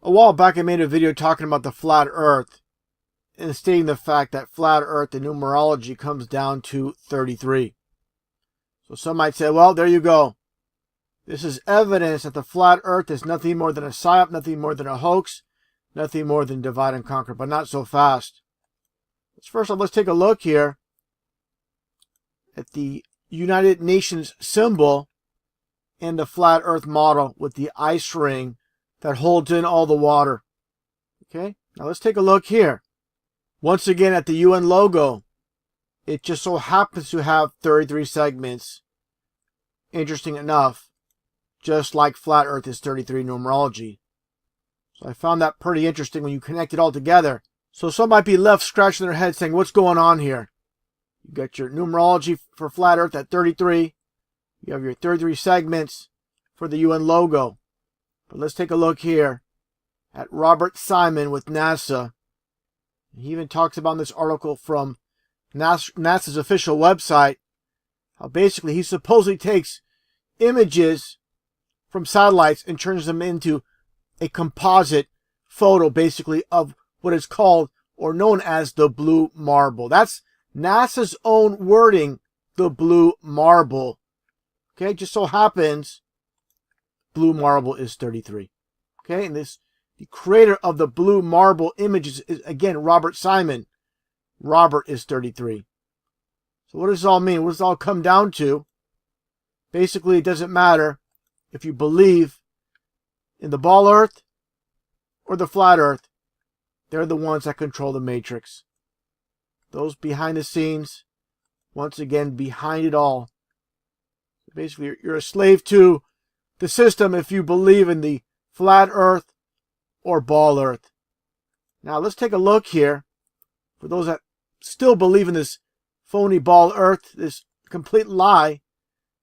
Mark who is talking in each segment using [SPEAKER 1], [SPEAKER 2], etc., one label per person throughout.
[SPEAKER 1] A while back I made a video talking about the flat earth and stating the fact that flat earth, the numerology, comes down to 33. So some might say, well, there you go. This is evidence that the flat earth is nothing more than a psyop, nothing more than a hoax, nothing more than divide and conquer, but not so fast. First off, let's take a look here at the United Nations symbol and the flat earth model with the ice ring that holds in all the water. Okay, now let's take a look here. Once again at the UN logo, it just so happens to have 33 segments. Interesting enough, just like flat earth is 33 numerology. So I found that pretty interesting when you connect it all together. So some might be left scratching their head saying, what's going on here? You got your numerology for flat earth at 33. You have your 33 segments for the UN logo. But let's take a look here at Robert Simon with NASA. He even talks about in this article from NASA's official website how basically he supposedly takes images from satellites and turns them into a composite photo basically of what is called or known as the blue marble. That's NASA's own wording, the blue marble. Okay, just so happens blue marble is 33. Okay, and the creator of the blue marble images is again Robert Simon. Robert is 33. So what does it all mean? What does it all come down to? Basically, it doesn't matter if you believe in the ball earth or the flat earth. They're the ones that control the matrix. Those behind the scenes, once again, behind it all. Basically, you're a slave to the system if you believe in the flat earth or ball earth. Now, let's take a look here. For those that still believe in this phony ball earth, this complete lie,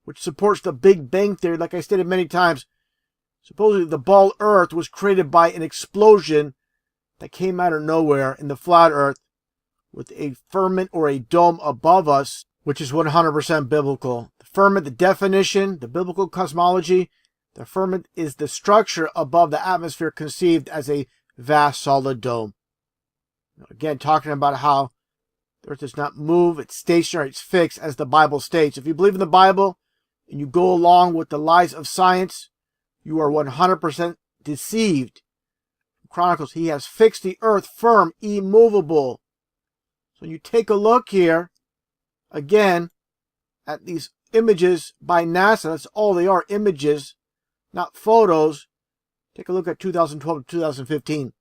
[SPEAKER 1] which supports the Big Bang Theory, like I stated many times, supposedly the ball earth was created by an explosion that came out of nowhere in the flat earth with a firmament or a dome above us, which is 100% biblical. The firmament, the definition, the biblical cosmology, the firmament is the structure above the atmosphere conceived as a vast solid dome. Again, talking about how the earth does not move, it's stationary, it's fixed, as the Bible states. If you believe in the Bible and you go along with the lies of science, you are 100% deceived. Chronicles, he has fixed the earth firm, immovable. So you take a look here, again, at these images by NASA. That's all they are, images, not photos. Take a look at 2012 to 2015.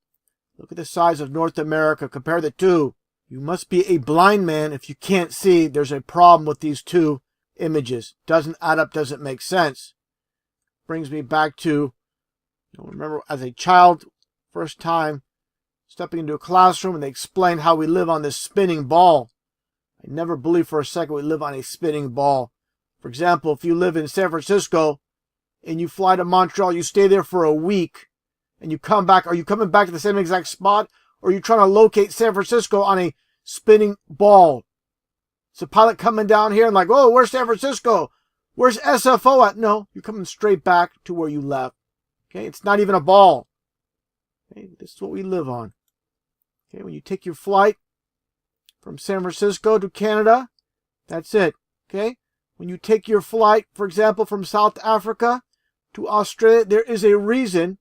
[SPEAKER 1] Look at the size of North America. Compare the two. You must be a blind man if you can't see there's a problem with these two images. Doesn't add up, doesn't make sense. Brings me back to, remember as a child, first time stepping into a classroom and they explained how we live on this spinning ball. I never believed for a second we live on a spinning ball. For example, if you live in San Francisco and you fly to Montreal, you stay there for a week and you come back, are you coming back to the same exact spot, or are you trying to locate San Francisco on a spinning ball? It's a pilot coming down here and like, oh, where's San Francisco? Where's SFO at? No, you're coming straight back to where you left. Okay, it's not even a ball. Okay, this is what we live on. Okay, when you take your flight from San Francisco to Canada, that's it. Okay, when you take your flight, for example, from South Africa to Australia, there is a reason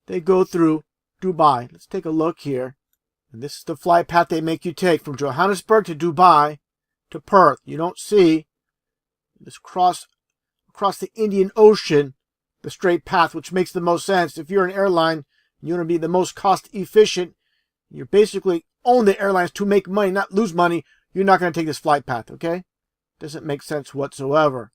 [SPEAKER 1] they go through Dubai. Let's take a look here. And this is the flight path they make you take from Johannesburg to Dubai to Perth. You don't see this across the Indian Ocean, the straight path, which makes the most sense. If you're an airline, you want to be the most cost efficient. You're basically own the airlines to make money, not lose money. You're not going to take this flight path, okay? Doesn't make sense whatsoever.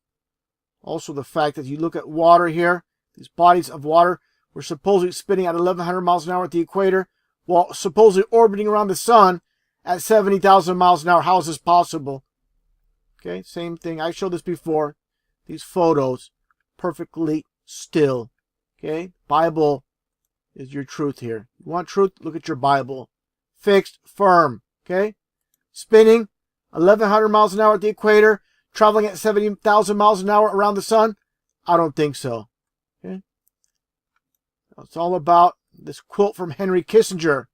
[SPEAKER 1] Also, the fact that you look at water here, these bodies of water, we're supposedly spinning at 1,100 miles an hour at the equator, while supposedly orbiting around the sun at 70,000 miles an hour. How is this possible? Okay, same thing. I showed this before. These photos, perfectly still. Okay, Bible is your truth here. You want truth? Look at your Bible. Fixed, firm. Okay, spinning 1,100 miles an hour at the equator, traveling at 70,000 miles an hour around the sun. I don't think so. Okay, it's all about this quote from Henry Kissinger.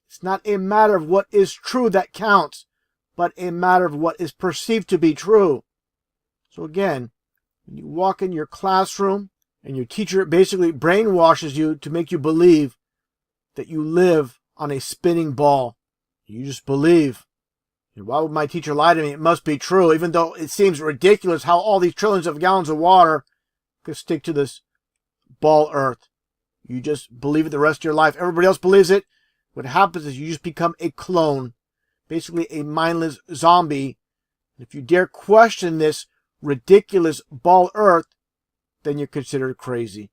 [SPEAKER 1] It's not a matter of what is true that counts, but a matter of what is perceived to be true. So again, when you walk in your classroom and your teacher basically brainwashes you to make you believe that you live on a spinning ball, you just believe. Why would my teacher lie to me? It must be true, even though it seems ridiculous how all these trillions of gallons of water could stick to this ball Earth. You just believe it the rest of your life. Everybody else believes it. What happens is you just become a clone, basically a mindless zombie. If you dare question this ridiculous ball Earth, then you're considered crazy.